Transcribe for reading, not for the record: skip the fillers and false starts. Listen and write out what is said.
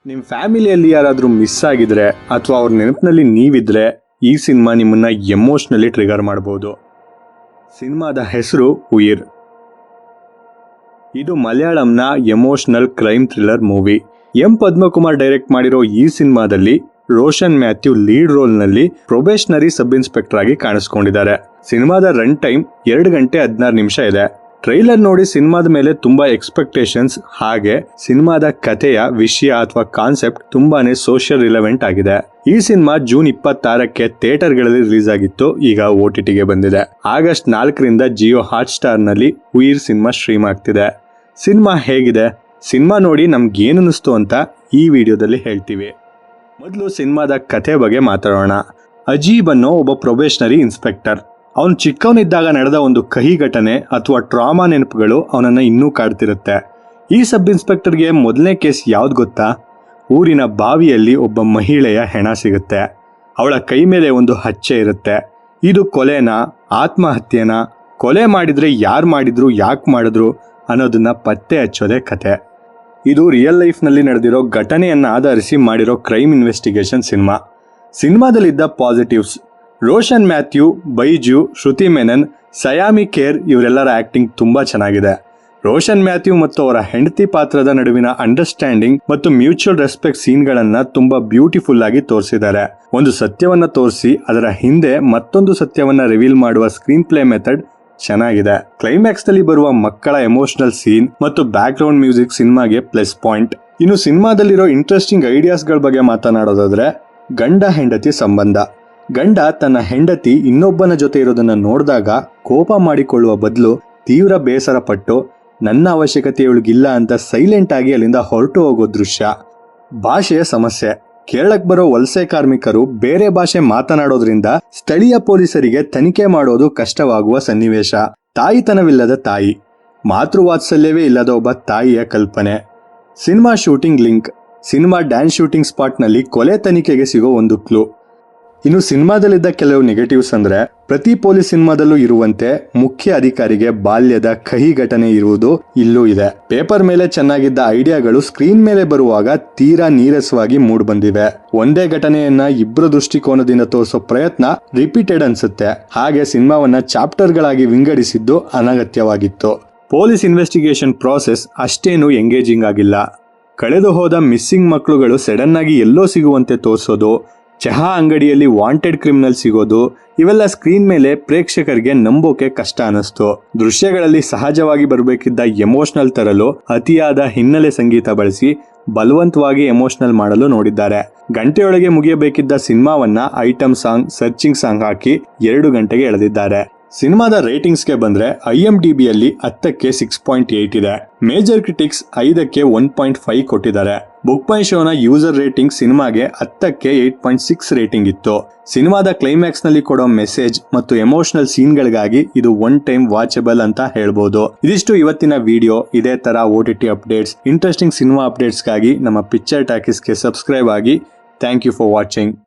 ನಿಮ್ಮ ಫ್ಯಾಮಿಲಿಯಲ್ಲಿ ಯಾರಾದರೂ ಮಿಸ್ ಆಗಿದ್ರೆ ಅಥವಾ ಅವ್ರ ನೆನಪಿನಲ್ಲಿ ನೀವಿದ್ರೆ ಈ ಸಿನಿಮಾ ನಿಮ್ಮನ್ನ ಎಮೋಷನಲಿ ಟ್ರಿಗರ್ ಮಾಡಬಹುದು. ಸಿನಿಮಾದ ಹೆಸರು ಉಯಿರ್. ಇದು ಮಲಯಾಳಂನ emotional crime thriller movie. M Padmakumar direct ಮಾಡಿರೋ ಈ ಸಿನಿಮಾದಲ್ಲಿ ರೋಷನ್ ಮ್ಯಾಥ್ಯೂ ಲೀಡ್ ರೋಲ್ನಲ್ಲಿ ಪ್ರೊಬೇಷನರಿ ಸಬ್ ಇನ್ಸ್ಪೆಕ್ಟರ್ ಆಗಿ ಕಾಣಿಸ್ಕೊಂಡಿದ್ದಾರೆ. ಸಿನಿಮಾದ ರನ್ ಟೈಮ್ 2 ಗಂಟೆ 16 ನಿಮಿಷ ಇದೆ. ಟ್ರೈಲರ್ ನೋಡಿ ಸಿನಿಮಾದ ಮೇಲೆ ತುಂಬಾ ಎಕ್ಸ್ಪೆಕ್ಟೇಷನ್ಸ್, ಹಾಗೆ ಸಿನಿಮಾದ ಕಥೆಯ ವಿಷಯ ಅಥವಾ ಕಾನ್ಸೆಪ್ಟ್ ತುಂಬಾನೇ ಸೋಷಿಯಲ್ ರಿಲೆವೆಂಟ್ ಆಗಿದೆ. ಈ ಸಿನಿಮಾ ಜೂನ್ 26ಕ್ಕೆ ಥಿಯೇಟರ್ಗಳಲ್ಲಿ ರಿಲೀಸ್ ಆಗಿತ್ತು, ಈಗ OTTಗೆ ಬಂದಿದೆ. ಆಗಸ್ಟ್ 4ರಿಂದ ಜಿಯೋ ಹಾಟ್ ಸ್ಟಾರ್ ನಲ್ಲಿ ಉಯಿರ್ ಸಿನಿಮಾ ಸ್ಟ್ರೀಮ್ ಆಗ್ತಿದೆ. ಸಿನಿಮಾ ಹೇಗಿದೆ, ಸಿನಿಮಾ ನೋಡಿ ನಮ್ಗೆ ಏನು ಅನಿಸ್ತು ಅಂತ ಈ ವಿಡಿಯೋದಲ್ಲಿ ಹೇಳ್ತೀವಿ. ಮೊದಲು ಸಿನಿಮಾದ ಕಥೆ ಬಗ್ಗೆ ಮಾತಾಡೋಣ. ಅಜೀಬ್ ಅನ್ನೋ ಒಬ್ಬ ಪ್ರೊಬೇಷನರಿ ಇನ್ಸ್ಪೆಕ್ಟರ್. ಅವನು ಚಿಕ್ಕವನಿದ್ದಾಗ ನಡೆದ ಒಂದು ಕಹಿ ಘಟನೆ ಅಥವಾ ಟ್ರಾಮಾ ನೆನಪುಗಳು ಅವನನ್ನು ಇನ್ನೂ ಕಾಡ್ತಿರುತ್ತೆ. ಈ ಸಬ್ ಇನ್ಸ್ಪೆಕ್ಟರ್ಗೆ ಮೊದಲನೇ ಕೇಸ್ ಯಾವ್ದು ಗೊತ್ತಾ? ಊರಿನ ಬಾವಿಯಲ್ಲಿ ಒಬ್ಬ ಮಹಿಳೆಯ ಹೆಣ ಸಿಗುತ್ತೆ. ಅವಳ ಕೈ ಮೇಲೆ ಒಂದು ಹಚ್ಚೆ ಇರುತ್ತೆ. ಇದು ಕೊಲೆನಾ, ಆತ್ಮಹತ್ಯೆನಾ, ಕೊಲೆ ಮಾಡಿದ್ರೆ ಯಾರು ಮಾಡಿದ್ರು, ಯಾಕೆ ಮಾಡಿದ್ರು ಅನ್ನೋದನ್ನ ಪತ್ತೆ ಹಚ್ಚೋದೇ ಕತೆ. ಇದು ರಿಯಲ್ ಲೈಫ್ನಲ್ಲಿ ನಡೆದಿರೋ ಘಟನೆಯನ್ನು ಆಧರಿಸಿ ಮಾಡಿರೋ ಕ್ರೈಮ್ ಇನ್ವೆಸ್ಟಿಗೇಷನ್ ಸಿನಿಮಾ. ಸಿನಿಮಾದಲ್ಲಿದ್ದ ಪಾಸಿಟಿವ್ಸ್: ರೋಷನ್ ಮ್ಯಾಥ್ಯೂ, ಬೈಜು, ಶ್ರುತಿ ಮೆನನ್, ಸಯಾಮಿ ಖೇರ್ ಇವರೆಲ್ಲರ ಆಕ್ಟಿಂಗ್ ತುಂಬಾ ಚೆನ್ನಾಗಿದೆ. ರೋಷನ್ ಮ್ಯಾಥ್ಯೂ ಮತ್ತು ಅವರ ಹೆಂಡತಿ ಪಾತ್ರದ ನಡುವಿನ ಅಂಡರ್ಸ್ಟ್ಯಾಂಡಿಂಗ್ ಮತ್ತು ಮ್ಯೂಚುವಲ್ ರೆಸ್ಪೆಕ್ಟ್ ಸೀನ್ಗಳನ್ನ ತುಂಬಾ ಬ್ಯೂಟಿಫುಲ್ ಆಗಿ ತೋರಿಸಿದ್ದಾರೆ. ಒಂದು ಸತ್ಯವನ್ನ ತೋರಿಸಿ ಅದರ ಹಿಂದೆ ಮತ್ತೊಂದು ಸತ್ಯವನ್ನ ರಿವೀಲ್ ಮಾಡುವ ಸ್ಕ್ರೀನ್ ಪ್ಲೇ ಮೆಥಡ್ ಚೆನ್ನಾಗಿದೆ. ಕ್ಲೈಮ್ಯಾಕ್ಸ್ ನಲ್ಲಿ ಬರುವ ಮಕ್ಕಳ ಎಮೋಷನಲ್ ಸೀನ್ ಮತ್ತು ಬ್ಯಾಕ್ ಗ್ರೌಂಡ್ ಮ್ಯೂಸಿಕ್ ಸಿನಿಮಾಗೆ ಪ್ಲಸ್ ಪಾಯಿಂಟ್. ಇನ್ನು ಸಿನಿಮಾದಲ್ಲಿರೋ ಇಂಟ್ರೆಸ್ಟಿಂಗ್ ಐಡಿಯಾಸ್ಗಳ ಬಗ್ಗೆ ಮಾತನಾಡೋದಾದ್ರೆ, ಗಂಡ ಹೆಂಡತಿ ಸಂಬಂಧ. ಗಂಡ ತನ್ನ ಹೆಂಡತಿ ಇನ್ನೊಬ್ಬನ ಜೊತೆ ಇರೋದನ್ನ ನೋಡಿದಾಗ ಕೋಪ ಮಾಡಿಕೊಳ್ಳುವ ಬದಲು ತೀವ್ರ ಬೇಸರ ಪಟ್ಟು ನನ್ನ ಅವಶ್ಯಕತೆ ಇವಳಿಗಿಲ್ಲ ಅಂತ ಸೈಲೆಂಟ್ ಆಗಿ ಅಲ್ಲಿಂದ ಹೊರಟು ಹೋಗೋ ದೃಶ್ಯ. ಭಾಷೆಯ ಸಮಸ್ಯೆ. ಕೇರಳಕ್ಕೆ ಬರೋ ವಲಸೆ ಕಾರ್ಮಿಕರು ಬೇರೆ ಭಾಷೆ ಮಾತನಾಡೋದ್ರಿಂದ ಸ್ಥಳೀಯ ಪೊಲೀಸರಿಗೆ ತನಿಖೆ ಮಾಡೋದು ಕಷ್ಟವಾಗುವ ಸನ್ನಿವೇಶ. ತಾಯಿತನವಿಲ್ಲದ ತಾಯಿ. ಮಾತೃವಾತ್ಸಲ್ಯವೇ ಇಲ್ಲದ ಒಬ್ಬ ತಾಯಿಯ ಕಲ್ಪನೆ. ಸಿನಿಮಾ ಶೂಟಿಂಗ್ ಲಿಂಕ್. ಸಿನಿಮಾ ಡ್ಯಾನ್ಸ್ ಶೂಟಿಂಗ್ ಸ್ಪಾಟ್ನಲ್ಲಿ ಕೊಲೆ ತನಿಖೆಗೆ ಸಿಗೋ ಒಂದು ಕ್ಲೂ. ಇನ್ನು ಸಿನಿಮಾದಲ್ಲಿದ್ದ ಕೆಲವು ನೆಗೆಟಿವ್ಸ್ ಅಂದ್ರೆ, ಪ್ರತಿ ಪೊಲೀಸ್ ಸಿನಿಮಾದಲ್ಲೂ ಇರುವಂತೆ ಮುಖ್ಯ ಅಧಿಕಾರಿಗೆ ಬಾಲ್ಯದ ಕಹಿ ಘಟನೆ ಇರುವುದು ಇಲ್ಲೂ ಇದೆ. ಪೇಪರ್ ಮೇಲೆ ಚೆನ್ನಾಗಿದ್ದ ಐಡಿಯಾಗಳು ಸ್ಕ್ರೀನ್ ಮೇಲೆ ಬರುವಾಗ ತೀರಾ ನೀರಸವಾಗಿ ಮೂಡ್ ಬಂದಿವೆ. ಒಂದೇ ಘಟನೆಯನ್ನ ಇಬ್ಬರು ದೃಷ್ಟಿಕೋನದಿಂದ ತೋರಿಸೋ ಪ್ರಯತ್ನ ರಿಪೀಟೆಡ್ ಅನ್ಸುತ್ತೆ. ಹಾಗೆ ಸಿನಿಮಾವನ್ನ ಚಾಪ್ಟರ್ಗಳಾಗಿ ವಿಂಗಡಿಸಿದ್ದು ಅನಗತ್ಯವಾಗಿತ್ತು. ಪೊಲೀಸ್ ಇನ್ವೆಸ್ಟಿಗೇಷನ್ ಪ್ರಾಸೆಸ್ ಅಷ್ಟೇನು ಎಂಗೇಜಿಂಗ್ ಆಗಿಲ್ಲ. ಕಳೆದು ಹೋದ ಮಿಸ್ಸಿಂಗ್ ಮಕ್ಕಳುಗಳು ಸಡನ್ ಆಗಿ ಎಲ್ಲೋ ಸಿಗುವಂತೆ ತೋರಿಸೋದು, ಚಹಾ ಅಂಗಡಿಯಲ್ಲಿ ವಾಂಟೆಡ್ ಕ್ರಿಮಿನಲ್ ಸಿಗೋದು, ಇವೆಲ್ಲ ಸ್ಕ್ರೀನ್ ಮೇಲೆ ಪ್ರೇಕ್ಷಕರಿಗೆ ನಂಬೋಕೆ ಕಷ್ಟ ಅನಿಸ್ತು. ದೃಶ್ಯಗಳಲ್ಲಿ ಸಹಜವಾಗಿ ಬರಬೇಕಿದ್ದ ಎಮೋಷನಲ್ ತರಲು ಅತಿಯಾದ ಹಿನ್ನೆಲೆ ಸಂಗೀತ ಬಳಸಿ ಬಲವಂತವಾಗಿ ಎಮೋಷನಲ್ ಮಾಡಲು ನೋಡಿದ್ದಾರೆ. ಗಂಟೆಯೊಳಗೆ ಮುಗಿಯಬೇಕಿದ್ದ ಸಿನಿಮಾವನ್ನ ಐಟಮ್ ಸಾಂಗ್, ಸರ್ಚಿಂಗ್ ಸಾಂಗ್ ಹಾಕಿ 2 ಗಂಟೆಗೆ ಎಳೆದಿದ್ದಾರೆ. ಸಿನಿಮಾದ ರೇಟಿಂಗ್ಸ್ಗೆ ಬಂದ್ರೆ IMDBಯಲ್ಲಿ 10ಕ್ಕೆ 6.8 ಇದೆ. ಮೇಜರ್ ಕ್ರಿಟಿಕ್ಸ್ 5ಕ್ಕೆ 1.5 ಕೊಟ್ಟಿದ್ದಾರೆ. ಬುಕ್ ಮೈ ಶೋನ ಯೂಸರ್ ರೇಟಿಂಗ್ ಸಿನಿಮಾಗೆ 10ಕ್ಕೆ 8.6 ರೇಟಿಂಗ್ ಇತ್ತು. ಸಿನಿಮಾದ ಕ್ಲೈಮ್ಯಾಕ್ಸ್ ನಲ್ಲಿ ಕೊಡೋ ಮೆಸೇಜ್ ಮತ್ತು ಎಮೋಷನಲ್ ಸೀನ್ಗಳಿಗಾಗಿ ಇದು ಒನ್ ಟೈಮ್ ವಾಚಬಲ್ ಅಂತ ಹೇಳ್ಬೋದು. ಇದಿಷ್ಟು ಇವತ್ತಿನ ವಿಡಿಯೋ. ಇದೇ ತರ OTT ಅಪ್ಡೇಟ್ಸ್, ಇಂಟ್ರೆಸ್ಟಿಂಗ್ ಸಿನಿಮಾ ಅಪ್ಡೇಟ್ಸ್ಗಾಗಿ ನಮ್ಮ ಪಿಕ್ಚರ್ ಟಾಕೀಸ್ಗೆ ಸಬ್ಸ್ಕ್ರೈಬ್ ಆಗಿ. Thank you for watching.